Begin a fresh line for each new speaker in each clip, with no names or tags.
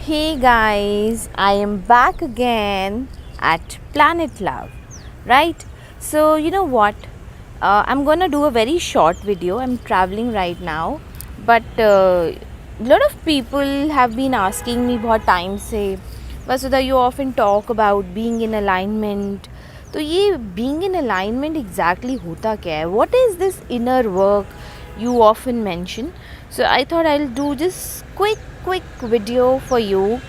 Hey guys, I am back again at Planet Love, right? So, you know what? I'm gonna do a very short video. I'm traveling right now, but a lot of people have been asking me बहुत time से Vasudha, you often talk about being in alignment. तो ये being in alignment exactly होता क्या है? What is this inner work you often mention? So I thought I'll do just quick video for you,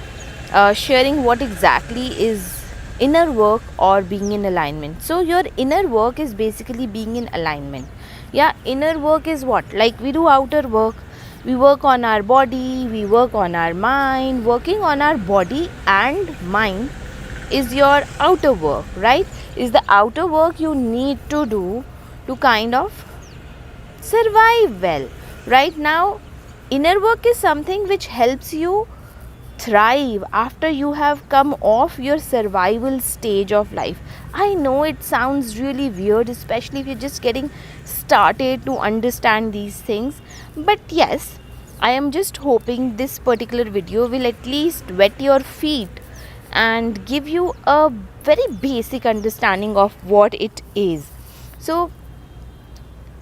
sharing what exactly is inner work or being in alignment. So your inner work is basically being in alignment. Yeah, inner work is what? Like we do outer work. We work on our body, we work on our mind. Working on our body and mind is your outer work, right? Is the outer work you need to do to kind of survive well. Right now, inner work is something which helps you thrive after you have come off your survival stage of life. I know it sounds really weird, especially if you're just getting started to understand these things, but yes, I am just hoping this particular video will at least wet your feet and give you a very basic understanding of what it is. So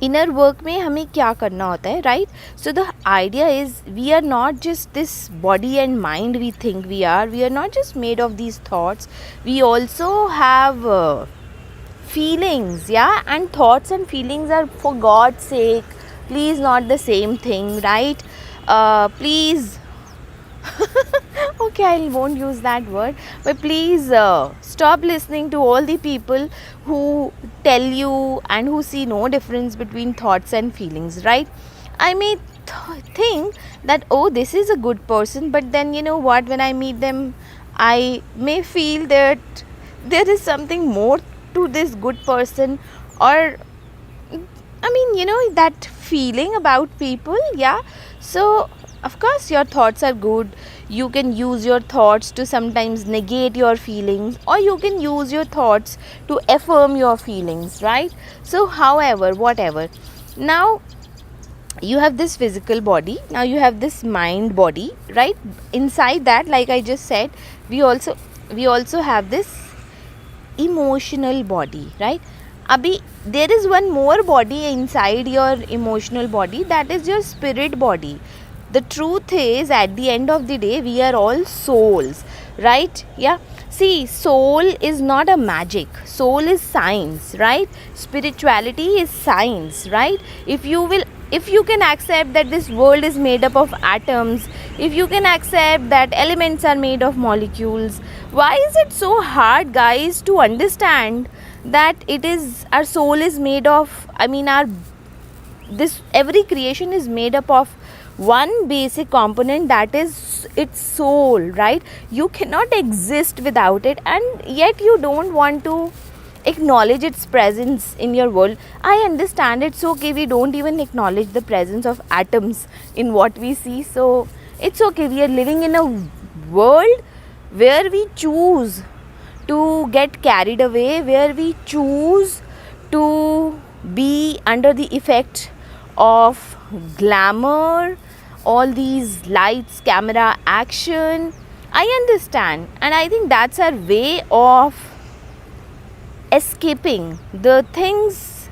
inner work में हमें क्या करना होता है, right? So the idea is we are not just this body and mind we think we are not just made of these thoughts, we also have feelings, yeah, and thoughts and feelings are, for God's sake, please, not the same thing, right? Please okay, I won't use that word, but please stop listening to all the people who tell you and who see no difference between thoughts and feelings, right? I may think that, oh, this is a good person, but then you know what, when I meet them I may feel that there is something more to this good person, or I mean, you know, that feeling about people, yeah. So of course your thoughts are good. You can use your thoughts to sometimes negate your feelings, or you can use your thoughts to affirm your feelings, right? So however, whatever, now you have this physical body, now you have this mind body, right? Inside that, like I just said, we also have this emotional body, right? Abhi there is one more body inside your emotional body, that is your spirit body. The truth is, at the end of the day, we are all souls, right? Yeah, see, soul is not a magic, soul is science, right? Spirituality is science, right? If you can accept that this world is made up of atoms, if you can accept that elements are made of molecules, why is it so hard, guys, to understand that it is, our soul is made of, I mean, our this every creation is made up of one basic component, that is its soul, right? You cannot exist without it, and yet you don't want to acknowledge its presence in your world. I understand, it's okay, we don't even acknowledge the presence of atoms in what we see, so it's okay. We are living in a world where we choose to get carried away, where we choose to be under the effect of glamour, all these lights, camera, action. I understand, and I think that's our way of escaping the things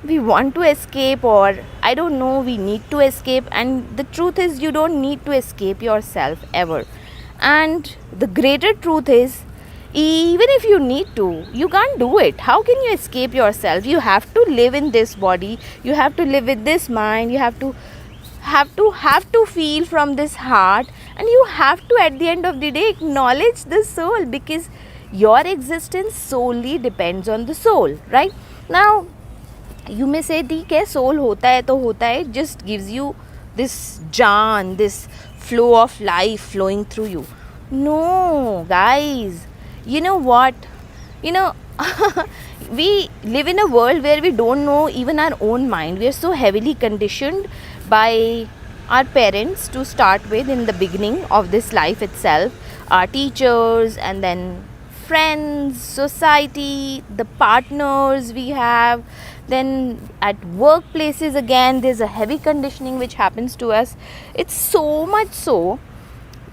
we want to escape, or I don't know, we need to escape. And the truth is, you don't need to escape yourself ever. And the greater truth is, even if you need to, you can't do it. How can you escape yourself? You have to live in this body, you have to live with this mind, you have to feel from this heart, and you have to, at the end of the day, acknowledge the soul, because your existence solely depends on the soul, right? Now you may say, ठीक है, soul होता है तो होता है, it just gives you this jaan, this flow of life flowing through you. No, guys, you know what, you know, we live in a world where we don't know even our own mind. We are so heavily conditioned by our parents to start with in the beginning of this life itself, our teachers, and then friends, society, the partners we have. Then at workplaces, again, there's a heavy conditioning which happens to us. It's so much so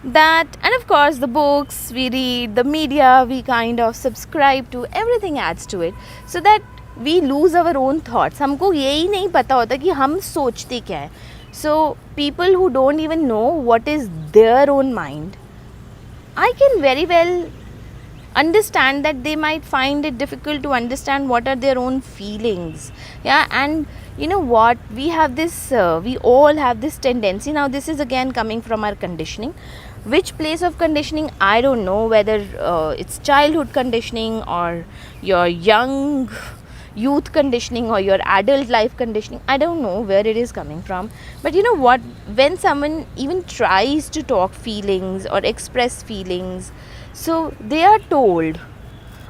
That, and of course the books we read, the media we kind of subscribe to, everything adds to it, so that we lose our own thoughts. हमको यही नहीं पता होता कि हम सोचते क्या है. So people who don't even know what is their own mind, I can very well understand that they might find it difficult to understand what are their own feelings. Yeah. And you know what, we have this we all have this tendency. Now this is again coming from our conditioning. Which place of conditioning, I don't know, whether it's childhood conditioning or your young youth conditioning or your adult life conditioning, I don't know where it is coming from. But you know what, when someone even tries to talk feelings or express feelings, so they are told,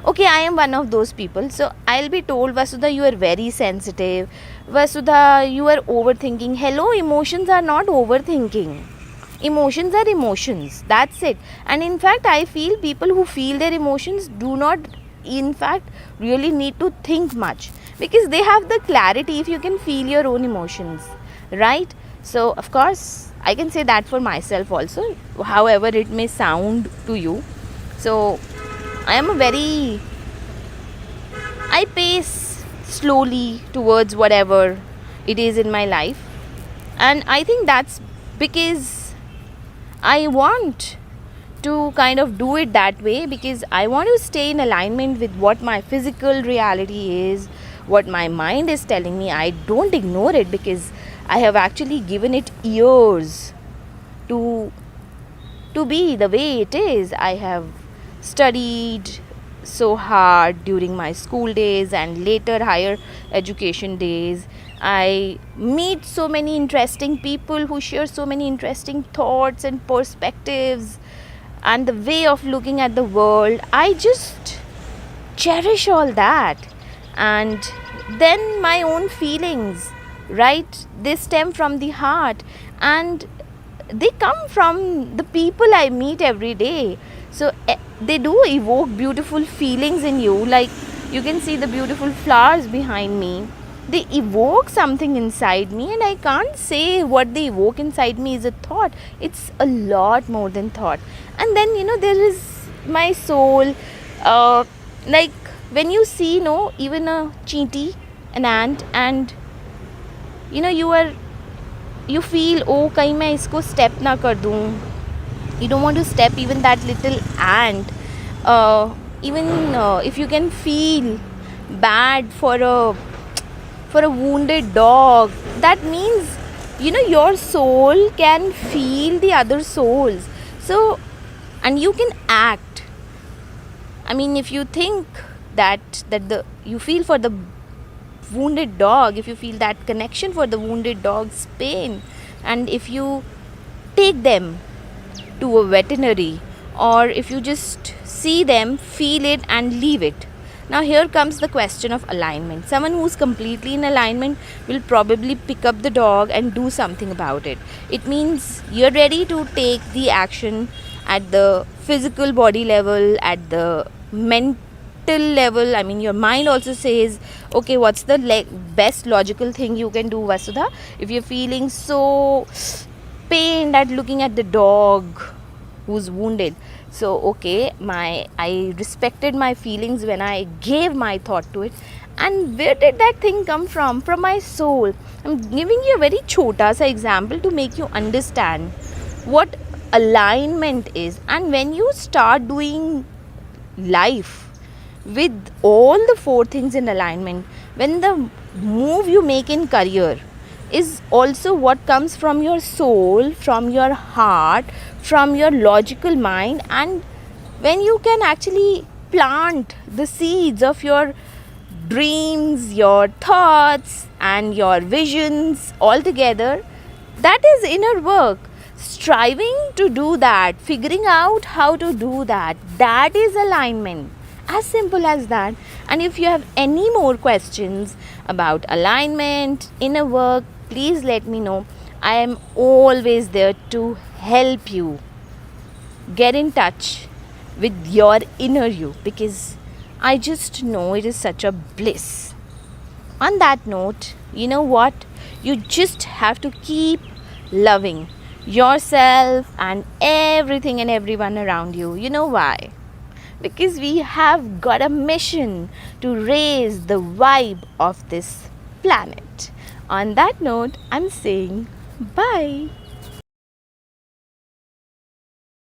okay, I am one of those people, so I'll be told, Vasudha, you are very sensitive, Vasudha, you are overthinking. Hello, emotions are not overthinking. Emotions are emotions, that's it. And in fact, I feel people who feel their emotions do not in fact really need to think much, because they have the clarity if you can feel your own emotions, right? So of course I can say that for myself also, however it may sound to you. So I pace slowly towards whatever it is in my life, and I think that's because I want to kind of do it that way, because I want to stay in alignment with what my physical reality is, what my mind is telling me. I don't ignore it, because I have actually given it years to be the way it is. I have studied so hard during my school days and later higher education days. I meet so many interesting people who share so many interesting thoughts and perspectives and the way of looking at the world. I just cherish all that. And then my own feelings, right? They stem from the heart, and they come from the people I meet every day. So they do evoke beautiful feelings in you. Like you can see the beautiful flowers behind me. They evoke something inside me, and I can't say what they evoke inside me is a thought. It's a lot more than thought. And then, you know, there is my soul. Like when you see, even a cheetah, an ant, and you know, you feel, oh, kahin main isko step na kar दूँ. You don't want to step even that little ant. Even if you can feel bad for a wounded dog, that means, you know, your soul can feel the other souls. So, and you can act. I mean, if you think that you feel for the wounded dog, if you feel that connection for the wounded dog's pain, and if you take them to a veterinary, or if you just see them, feel it and leave it. Now here comes the question of alignment. Someone who's completely in alignment will probably pick up the dog and do something about it. It means you're ready to take the at the physical body level, at the mental level. I mean, your mind also says, okay, what's the best logical thing you can do, Vasudha, if you're feeling so pained at looking at the dog who's wounded. So okay, I respected my feelings when I gave my thought to it. And where did that thing come from? From my soul. I'm giving you a very chota sa example to make you understand what alignment is. And when you start doing life with all the four things in alignment, when the move you make in career is also what comes from your soul, from your heart, from your logical mind, and when you can actually plant the seeds of your dreams, your thoughts and your visions all together, that is inner work. Striving to do that, figuring out how to do that, that is alignment. As simple as that. And if you have any more questions about alignment, inner work, please let me know. I am always there to help you get in touch with your inner you, because I just know it is such a bliss. On that note, you know what? You just have to keep loving, yourself and everything and everyone around you. You know why? Because we have got a mission to raise the vibe of this planet. On that note, I'm saying bye.